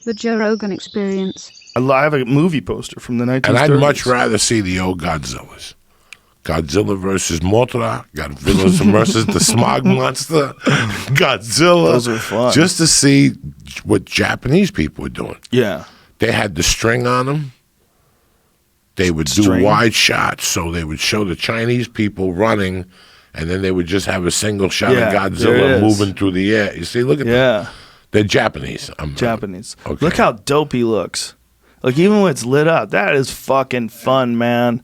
The Joe Rogan Experience. I have a movie poster from the 1930s. And I'd much rather see the old Godzillas. Godzilla versus Mothra, Godzilla versus the Smog Monster, Godzilla. Those are fun. Just to see what Japanese people were doing. Yeah. They had the string on them. They would do wide shots, so they would show the Chinese people running, and then they would just have a single shot of Godzilla moving through the air. You see, look at that. They're Japanese. Japanese. Okay. Look how dope he looks. Like, even when it's lit up, that is fucking fun, man.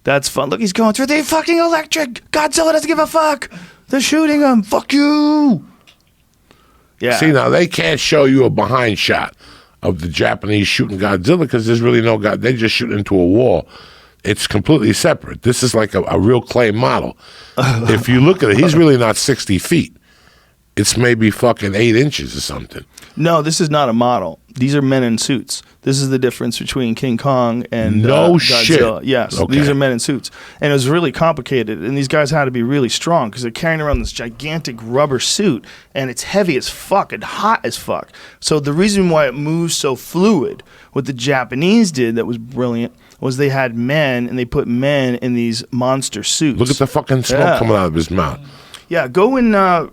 That's fun. Look, he's going through the fucking electric. Godzilla doesn't give a fuck. They're shooting him. Fuck you. Yeah. See, now they can't show you a behind shot of the Japanese shooting Godzilla because there's really no God. They just shoot into a wall. It's completely separate. This is like a real clay model. If you look at it, he's really not 60 feet. It's maybe fucking 8 inches or something. No, this is not a model. These are men in suits. This is the difference between King Kong and Godzilla. Shit. Yes, Okay. These are men in suits. And it was really complicated. And these guys had to be really strong because they're carrying around this gigantic rubber suit. And it's heavy as fuck and hot as fuck. So the reason why it moves so fluid, what the Japanese did that was brilliant, was they had men and they put men in these monster suits. Look at the fucking smoke coming out of his mouth. Yeah, go and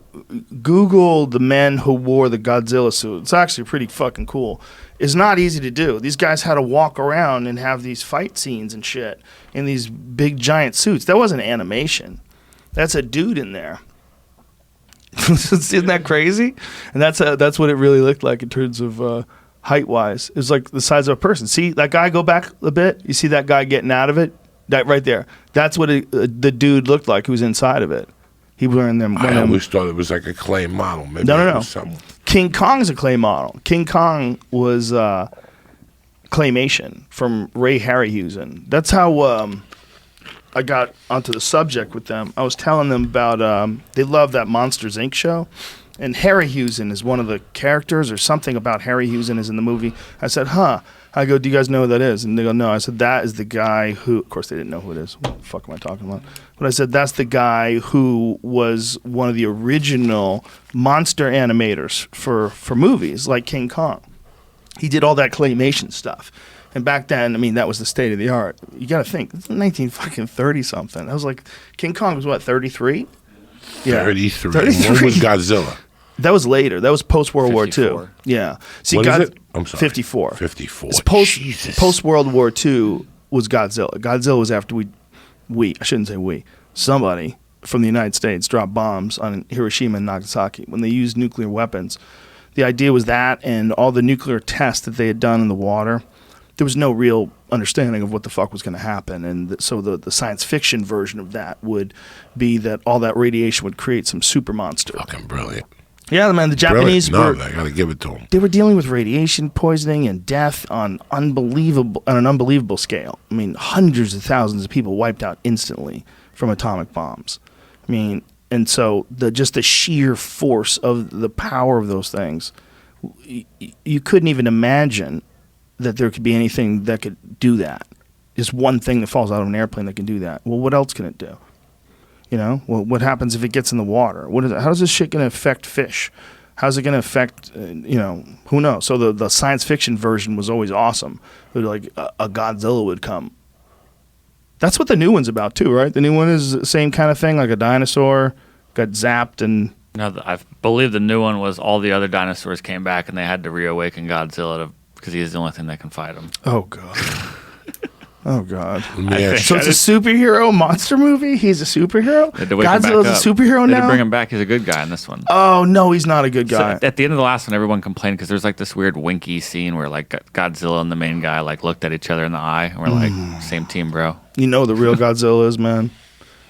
Google the men who wore the Godzilla suit. It's actually pretty fucking cool. It's not easy to do. These guys had to walk around and have these fight scenes and shit in these big giant suits. That wasn't animation. That's a dude in there. Isn't that crazy? And that's what it really looked like in terms of height-wise. It was like the size of a person. See that guy go back a bit? You see that guy getting out of it? That right there. That's what the dude looked like who was inside of it. He was wearing them. I always thought it was like a clay model. Maybe No. Something. King Kong's a clay model. King Kong was claymation from Ray Harryhausen. That's how I got onto the subject with them. I was telling them about they love that Monsters, Inc. show. And Harryhausen is one of the characters or something about Harryhausen is in the movie. I said, huh. I go, do you guys know who that is? And they go, no. I said, that is the guy who, of course they didn't know who it is. What the fuck am I talking about? But I said, that's the guy who was one of the original monster animators for movies like King Kong. He did all that claymation stuff. And back then, I mean, that was the state of the art. You got to think, it's 1930 something. That was like, King Kong was what, 33? Yeah. 33. 33. When was Godzilla? That was later. That was post-World War II. 54. Yeah. See, What is it? I'm sorry. 54. 54. It's post-World War II was Godzilla. Godzilla was after I shouldn't say we, somebody from the United States dropped bombs on Hiroshima and Nagasaki. When they used nuclear weapons, the idea was that and all the nuclear tests that they had done in the water, there was no real understanding of what the fuck was going to happen. And so the science fiction version of that would be that all that radiation would create some super monster. Fucking brilliant. Yeah, man, the Japanese Brilliant. No, I got to give it to them. they were dealing with radiation poisoning and death on an unbelievable scale. I mean, hundreds of thousands of people wiped out instantly from atomic bombs. I mean, and so just the sheer force of the power of those things, you couldn't even imagine that there could be anything that could do that. Just one thing that falls out of an airplane that can do that. Well, what else can it do? You know, well, what happens if it gets in the water? How is this shit going to affect fish? How's it going to affect, who knows? So the science fiction version was always awesome. It was like a Godzilla would come. That's what the new one's about too, right? The new one is the same kind of thing, like a dinosaur got zapped and... No, I believe the new one was all the other dinosaurs came back and they had to reawaken Godzilla because he's the only thing that can fight him. Oh, God. Oh, God. Yeah. So it's a superhero monster movie? He's a superhero? Godzilla's a superhero now? They bring him back. He's a good guy in this one. Oh, no, he's not a good guy. So at the end of the last one, everyone complained because there's like this weird winky scene where like Godzilla and the main guy like looked at each other in the eye and we're like, same team, bro. You know the real Godzilla is, man?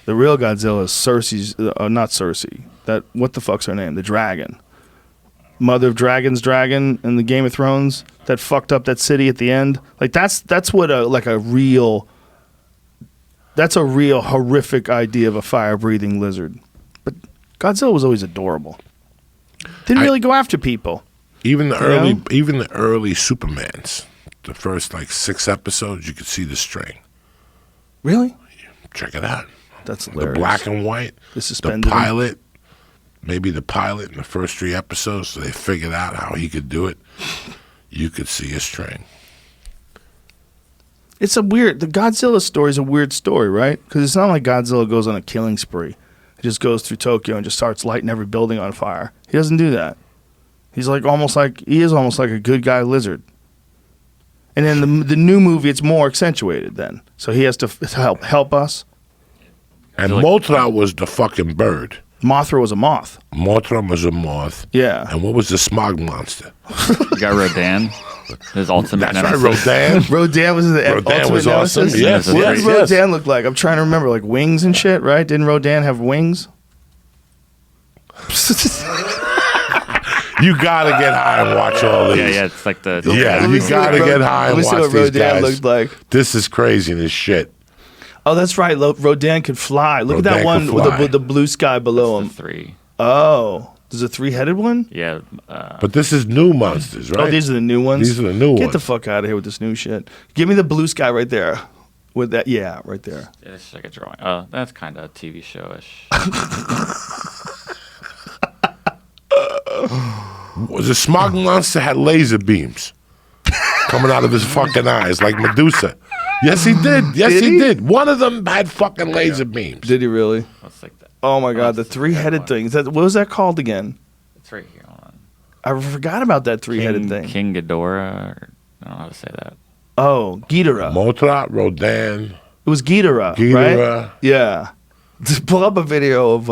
The real Godzilla is Cersei's, not Cersei. What the fuck's her name? The dragon. Mother of Dragon's dragon in the Game of Thrones that fucked up that city at the end. Like that's what a real horrific idea of a fire-breathing lizard. But Godzilla was always adorable. Didn't really go after people. Even the early Supermans, the first like 6 episodes, you could see the string. Really? Check it out. That's hilarious. The black and white. The pilot. Maybe the pilot in the first 3 episodes, so they figured out how he could do it. you could see a string. It's a weird. The Godzilla story is a weird story, right? Because it's not like Godzilla goes on a killing spree. He just goes through Tokyo and just starts lighting every building on fire. He doesn't do that. He's almost like a good guy lizard. And then the new movie, it's more accentuated then. So he has to help us. And Mothra was the fucking bird. Mothra was a moth. Mothra was a moth. Yeah. And what was the smog monster? You got Rodan. His ultimate That's right, nemesis. Rodan. Rodan was the Rodan ultimate was awesome. nemesis? Yes, What yes, did yes. Rodan look like? I'm trying to remember, like wings and shit, right? Didn't Rodan have wings? You gotta get high and watch all these. Yeah, it's like the. Yeah, Let me you see gotta what get high and let me see watch what these Rodan guys. looked like. This is craziness shit. Oh, that's right. Rodan could fly. Look at that Rodan one could with fly. the blue sky below him. The 3. Oh, there's a 3-headed one? Yeah. But this is new monsters, right? Oh, these are the new ones? These are the new Get ones. the fuck out of here with this new shit. Give me the blue sky right there. With that, yeah, right there. It's just like a drawing. Oh, that's kind of TV show-ish. The smog monster had laser beams coming out of his fucking eyes like Medusa. Yes, he did. Yes, Did he he? did. One of them had fucking laser beams. Did he really? What's like that? Oh my god, the that's the red 3-headed one. thing. What was that called again? It's right here. Hold on. I forgot about that 3-headed thing. King Ghidorah. Or, I don't know how to say that. Oh, Ghidorah. Mothra, Rodan, It was Ghidorah, right? Ghidorah. Yeah. Just pull up a video of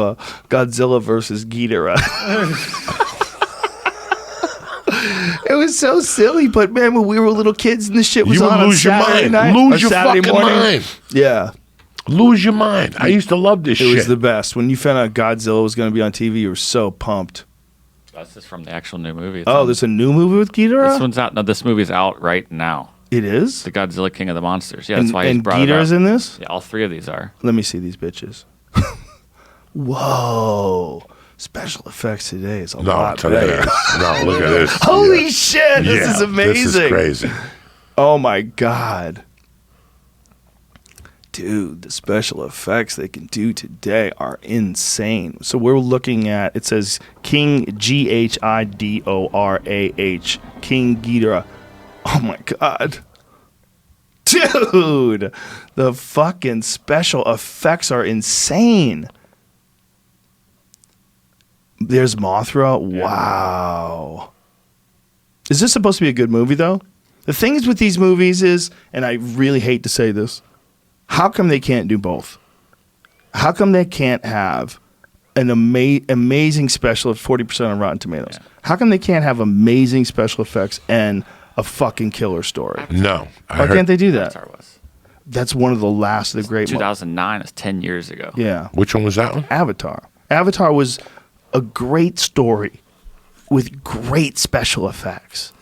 Godzilla versus Ghidorah. It was so silly, but man, when we were little kids and this shit was You would on lose your Saturday mind. night, Lose or your Saturday fucking morning. mind. Yeah, Lose your mind. I used to love this it shit. was the best. When you found out Godzilla was going to be on TV, you were so pumped. That's just from the actual new movie. It's Oh, on- there's a new movie with Ghidorah? This one's out. No, this movie's out right now. It is? The Godzilla King of the Monsters. Yeah, that's why he's and brought it Ghidorah's up. in this? Yeah, all 3 of these are. Let me see these bitches. Whoa. Special effects today is a no, lot today better. is. No, look at this. Holy Yeah. shit, this Yeah, is amazing. This is crazy. Oh my god. Dude, the special effects they can do today are insane. So we're looking at, it says King Ghidorah, King Ghidorah. Oh my god. Dude, the fucking special effects are insane. There's Mothra. Wow. Is this supposed to be a good movie, though? The things with these movies is, and I really hate to say this, how come they can't do both? How come they can't have an amazing special of 40% on Rotten Tomatoes? Yeah. How come they can't have amazing special effects and a fucking killer story? No. Why can't they do that? Avatar was. That's one of the last of the great 2009 is 10 years ago. Yeah. Which one was that one? Avatar. Avatar was a great story with great special effects.